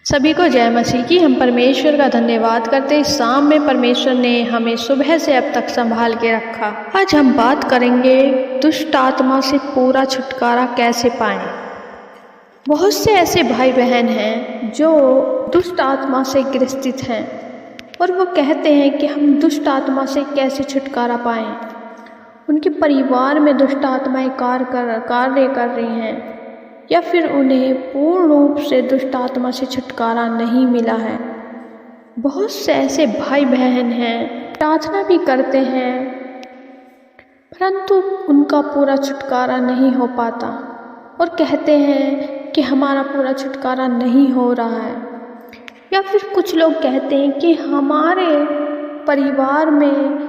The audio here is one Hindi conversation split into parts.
सभी को जय मसीह की। हम परमेश्वर का धन्यवाद करते हैं। शाम में परमेश्वर ने हमें सुबह से अब तक संभाल के रखा। आज हम बात करेंगे दुष्ट आत्मा से पूरा छुटकारा कैसे पाएं। बहुत से ऐसे भाई बहन हैं जो दुष्ट आत्मा से ग्रसित हैं और वो कहते हैं कि हम दुष्ट आत्मा से कैसे छुटकारा पाएं। उनके परिवार में दुष्ट आत्माएं कार्य कर रही हैं या फिर उन्हें पूर्ण रूप से दुष्ट आत्मा से छुटकारा नहीं मिला है। बहुत से ऐसे भाई बहन हैं, प्रार्थना भी करते हैं परंतु उनका पूरा छुटकारा नहीं हो पाता और कहते हैं कि हमारा पूरा छुटकारा नहीं हो रहा है। या फिर कुछ लोग कहते हैं कि हमारे परिवार में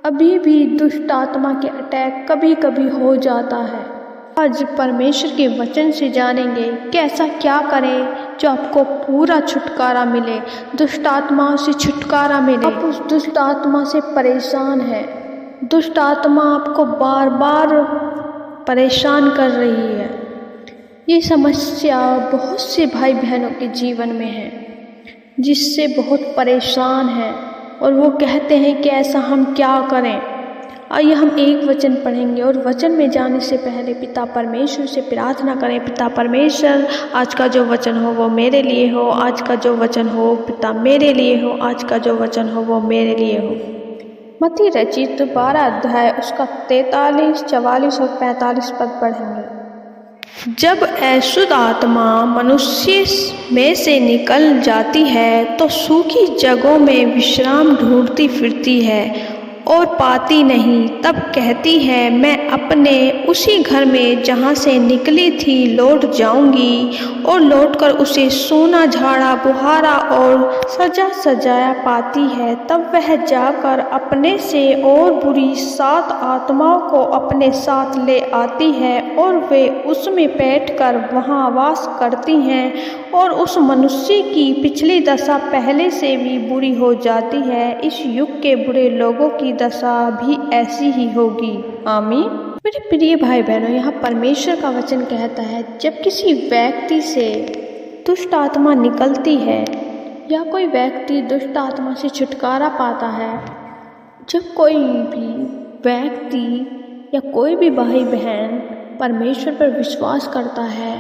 अभी भी दुष्ट आत्मा के अटैक कभी कभी हो जाता है। आज परमेश्वर के वचन से जानेंगे कि ऐसा क्या करें जो आपको पूरा छुटकारा मिले, दुष्ट आत्माओं से छुटकारा मिले। आप उस दुष्ट आत्मा से परेशान हैं, दुष्ट आत्मा आपको बार बार परेशान कर रही है। ये समस्या बहुत से भाई बहनों के जीवन में है जिससे बहुत परेशान है और वो कहते हैं कि ऐसा हम क्या करें। आइए हम एक वचन पढ़ेंगे और वचन में जाने से पहले पिता परमेश्वर से प्रार्थना करें। पिता परमेश्वर, आज का जो वचन हो वो मेरे लिए हो, आज का जो वचन हो पिता मेरे लिए हो, आज का जो वचन हो वो मेरे लिए हो। मत्ती रचित 12 अध्याय उसका 43, 44 और 45 पद पढ़ेंगे। जब अशुद्ध आत्मा मनुष्य में से निकल जाती है तो सूखी जगहों में विश्राम ढूंढती फिरती है और पाती नहीं। तब कहती है, मैं अपने उसी घर में जहाँ से निकली थी लौट जाऊंगी, और लौटकर उसे सोना झाड़ा बुहारा और सजा सजाया पाती है। तब वह जाकर अपने से और बुरी 7 आत्माओं को अपने साथ ले आती है और वे उसमें बैठकर वहाँ वास करती हैं, और उस मनुष्य की पिछली दशा पहले से भी बुरी हो जाती है। इस युग के बुरे लोगों की दशा भी ऐसी ही होगी। आमीन। मेरे प्रिय भाई बहनों, यहाँ परमेश्वर का वचन कहता है, जब किसी व्यक्ति से दुष्ट आत्मा निकलती है या कोई व्यक्ति दुष्ट आत्मा से छुटकारा पाता है, जब कोई भी व्यक्ति या कोई भी भाई बहन परमेश्वर पर विश्वास करता है,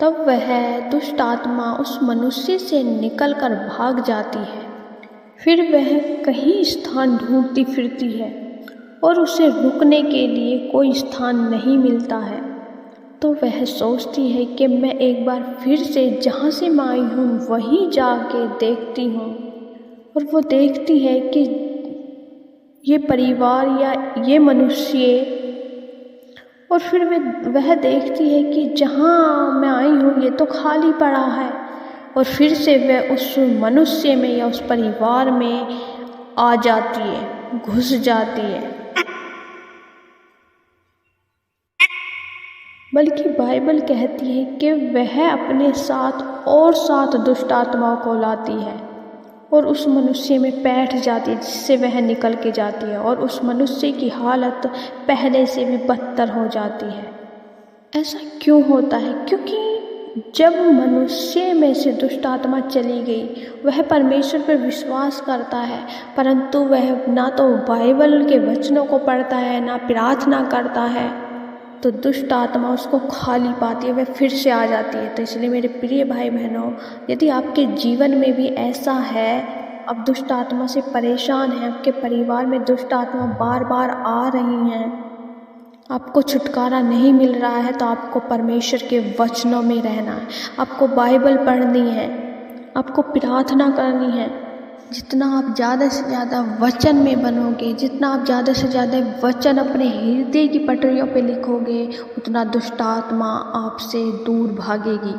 तब वह दुष्ट आत्मा उस मनुष्य से निकलकर भाग जाती है। फिर वह कहीं स्थान ढूंढती फिरती है और उसे रुकने के लिए कोई स्थान नहीं मिलता है। तो वह सोचती है कि मैं एक बार फिर से जहाँ से मैं आई हूँ वहीं जाके देखती हूँ, और वो देखती है कि ये परिवार या ये मनुष्य, और फिर वह देखती है कि जहाँ मैं आई हूँ ये तो खाली पड़ा है, और फिर से वह उस मनुष्य में या उस परिवार में आ जाती है, घुस जाती है। बल्कि बाइबल कहती है कि वह अपने साथ और 7 दुष्ट आत्माओं को लाती है और उस मनुष्य में बैठ जाती है, जिससे वह निकल के जाती है, और उस मनुष्य की हालत पहले से भी बदतर हो जाती है। ऐसा क्यों होता है? क्योंकि जब मनुष्य में से दुष्ट आत्मा चली गई, वह परमेश्वर पर विश्वास करता है परंतु वह ना तो बाइबल के वचनों को पढ़ता है ना प्रार्थना करता है, तो दुष्ट आत्मा उसको खाली पाती है, वह फिर से आ जाती है। तो इसलिए मेरे प्रिय भाई बहनों, यदि आपके जीवन में भी ऐसा है, आप दुष्ट आत्मा से परेशान हैं, आपके परिवार में दुष्ट आत्मा बार बार आ रही हैं, आपको छुटकारा नहीं मिल रहा है, तो आपको परमेश्वर के वचनों में रहना है, आपको बाइबल पढ़नी है, आपको प्रार्थना करनी है। जितना आप ज़्यादा से ज़्यादा वचन में बनोगे, जितना आप ज़्यादा से ज़्यादा वचन अपने हृदय की पटरियों पे लिखोगे, उतना दुष्ट आत्मा आपसे दूर भागेगी।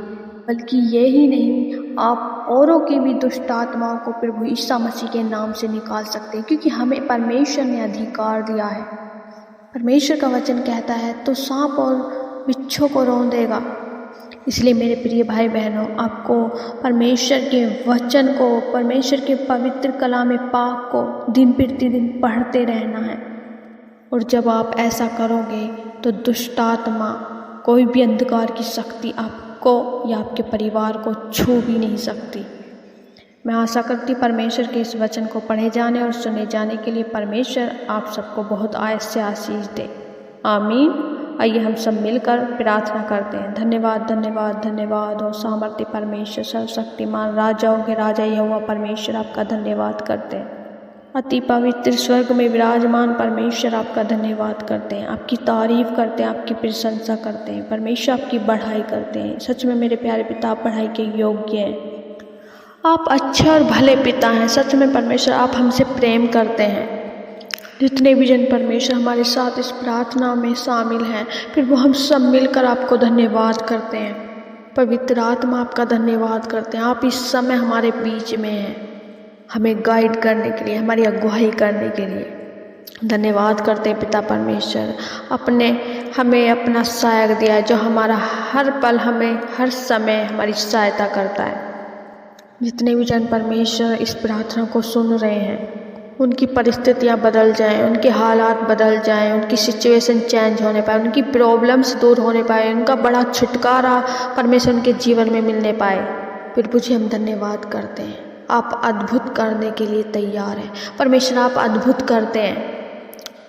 बल्कि यही नहीं, आप औरों की भी दुष्ट आत्माओं को प्रभु यीशु मसीह के नाम से निकाल सकते हैं, क्योंकि हमें परमेश्वर ने अधिकार दिया है। परमेश्वर का वचन कहता है, तो सांप और बिच्छू को रौंदेगा। इसलिए मेरे प्रिय भाई बहनों, आपको परमेश्वर के वचन को, परमेश्वर के पवित्र कलाम पाक को दिन प्रतिदिन पढ़ते रहना है। और जब आप ऐसा करोगे तो दुष्ट आत्मा, कोई भी अंधकार की शक्ति आप आपको या आपके परिवार को छू भी नहीं सकती। मैं आशा करती परमेश्वर के इस वचन को पढ़े जाने और सुने जाने के लिए परमेश्वर आप सबको बहुत आयत से आशीष दे। आमीन। आइए हम सब मिलकर प्रार्थना करते हैं। धन्यवाद धन्यवाद धन्यवाद हो सामर्थ्य परमेश्वर, सर्वशक्तिमान राजाओं के राजा यहोवा परमेश्वर, आपका धन्यवाद करते हैं। अति पवित्र स्वर्ग में विराजमान परमेश्वर, आपका धन्यवाद करते हैं, आपकी तारीफ करते हैं, आपकी प्रशंसा करते हैं। परमेश्वर आपकी बढ़ाई करते हैं। सच में मेरे प्यारे पिता, आप बढ़ाई के योग्य हैं। आप अच्छे और भले पिता हैं। सच में परमेश्वर आप हमसे प्रेम करते हैं। जितने भी जन परमेश्वर हमारे साथ इस प्रार्थना में शामिल हैं, फिर वो हम सब मिलकर आपको धन्यवाद करते हैं। पवित्र आत्मा आपका धन्यवाद करते हैं। आप इस समय हमारे बीच में हैं, हमें गाइड करने के लिए, हमारी अगुवाई करने के लिए धन्यवाद करते हैं। पिता परमेश्वर आपने हमें अपना सहायक दिया है, जो हमारा हर पल, हमें हर समय हमारी सहायता करता है। जितने भी जन परमेश्वर इस प्रार्थना को सुन रहे हैं, उनकी परिस्थितियां बदल जाएं, उनके हालात बदल जाएं, उनकी सिचुएशन चेंज होने पाए, उनकी प्रॉब्लम्स दूर होने पाए, उनका बड़ा छुटकारा परमेश्वर उनके जीवन में मिलने पाए। फिर मुझे हम धन्यवाद करते हैं। आप अद्भुत करने के लिए तैयार हैं। परमेश्वर आप अद्भुत करते हैं।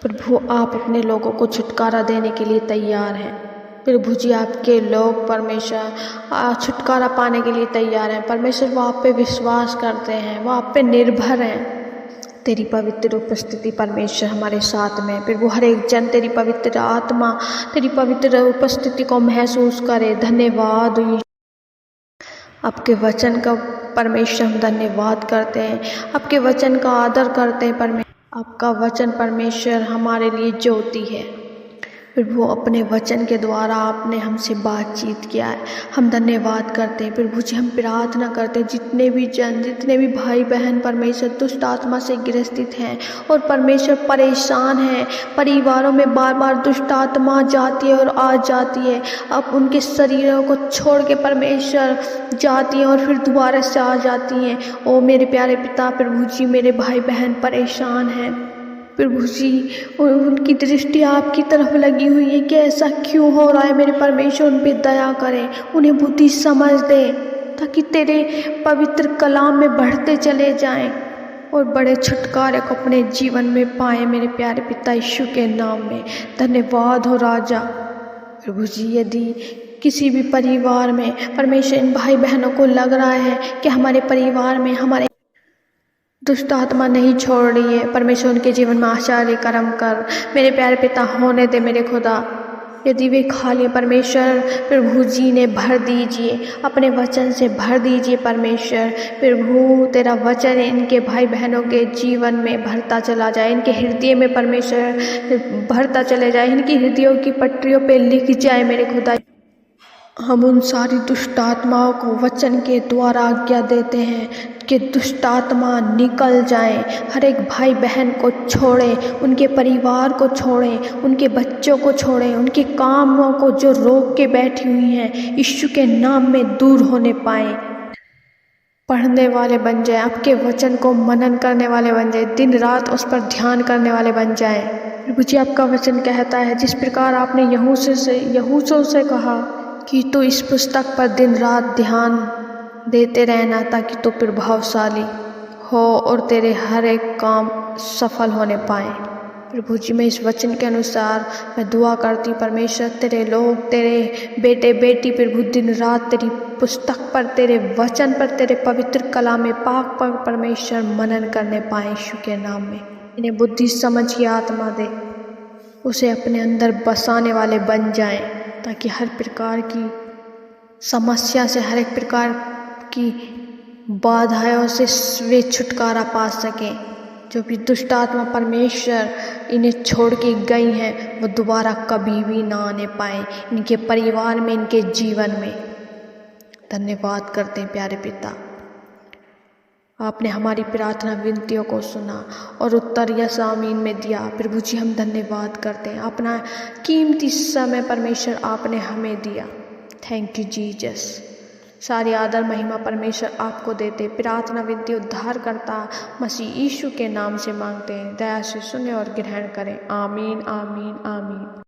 प्रभु आप अपने लोगों को छुटकारा देने के लिए तैयार हैं। प्रभु जी आपके लोग परमेश्वर छुटकारा पाने के लिए तैयार हैं। परमेश्वर वो आप पे विश्वास करते हैं, वो आप पे निर्भर हैं। तेरी पवित्र उपस्थिति परमेश्वर हमारे साथ में, फिर वो हर एक जन तेरी पवित्र आत्मा, तेरी पवित्र उपस्थिति को महसूस करे। धन्यवाद। आपके वचन का परमेश्वर हम धन्यवाद करते हैं, आपके वचन का आदर करते हैं। परमेश्वर आपका वचन परमेश्वर हमारे लिए ज्योति है। प्रभु अपने वचन के द्वारा आपने हमसे बातचीत किया है, हम धन्यवाद करते हैं। प्रभु जी हम प्रार्थना करते हैं, जितने भी जन, जितने भी भाई बहन परमेश्वर दुष्ट आत्मा से ग्रसित हैं और परमेश्वर परेशान हैं, परिवारों में बार बार दुष्ट आत्मा जाती है और आ जाती है, अब उनके शरीरों को छोड़ के परमेश्वर जाती हैं और फिर दोबारा से आ जाती हैं। ओ मेरे प्यारे पिता प्रभु जी, मेरे भाई बहन परेशान हैं प्रभु जी, उनकी दृष्टि आपकी तरफ लगी हुई है कि ऐसा क्यों हो रहा है। मेरे परमेश्वर उन पर दया करें, उन्हें बुद्धि समझ दें, ताकि तेरे पवित्र कलाम में बढ़ते चले जाएं और बड़े छुटकारे को अपने जीवन में पाएं। मेरे प्यारे पिता यीशु के नाम में धन्यवाद हो राजा। प्रभु जी यदि किसी भी परिवार में परमेश्वर इन भाई बहनों को लग रहा है कि हमारे परिवार में हमारे दुष्ट आत्मा नहीं छोड़ रही है, परमेश्वर उनके जीवन में आश्चर्य कर्म कर। मेरे प्यारे पिता होने दे मेरे खुदा। यदि वे खाली परमेश्वर प्रभु जी ने भर दीजिए, अपने वचन से भर दीजिए परमेश्वर। प्रभु तेरा वचन इनके भाई बहनों के जीवन में भरता चला जाए, इनके हृदय में परमेश्वर भरता चले जाए, इनकी हृदयों की पटरियों पे लिख जाए मेरे खुदा। हम उन सारी दुष्ट आत्माओं को वचन के द्वारा आज्ञा देते हैं कि दुष्ट आत्मा निकल जाएं, हर एक भाई बहन को छोड़ें, उनके परिवार को छोड़ें, उनके बच्चों को छोड़ें, उनके कामों को जो रोक के बैठी हुई हैं यीशु के नाम में दूर होने पाएं। पढ़ने वाले बन जाएं, आपके वचन को मनन करने वाले बन जाएं, दिन रात उस पर ध्यान करने वाले बन जाएं। प्रभु जी आपका वचन कहता है, जिस प्रकार आपने यहूशू से कहा कि तू इस पुस्तक पर दिन रात ध्यान देते रहना, ताकि तू प्रभावशाली हो और तेरे हर एक काम सफल होने पाए। प्रभु जी मैं इस वचन के अनुसार मैं दुआ करती हूँ परमेश्वर, तेरे लोग, तेरे बेटे बेटी प्रभु दिन रात तेरी पुस्तक पर, तेरे वचन पर, तेरे पवित्र कलाम में पाक पर परमेश्वर मनन करने पाए यीशु के नाम में। इन्हें बुद्धि समझ की आत्मा दे, उसे अपने अंदर बसाने वाले बन जाएं, ताकि हर प्रकार की समस्या से, हर एक प्रकार की बाधाओं से वे छुटकारा पा सकें। जो भी दुष्ट आत्मा परमेश्वर इन्हें छोड़ के गई हैं, वो दोबारा कभी भी ना आने पाए इनके परिवार में, इनके जीवन में। धन्यवाद करते हैं प्यारे पिता, आपने हमारी प्रार्थना विनतियों को सुना और उत्तर यस आमीन में दिया। प्रभु जी हम धन्यवाद करते हैं, अपना कीमती समय परमेश्वर आपने हमें दिया। Thank you Jesus. सारी आदर महिमा परमेश्वर आपको देते। प्रार्थना विनती उद्धार करता मसीह यीशु के नाम से मांगते हैं, दया से सुने और ग्रहण करें। आमीन आमीन आमीन।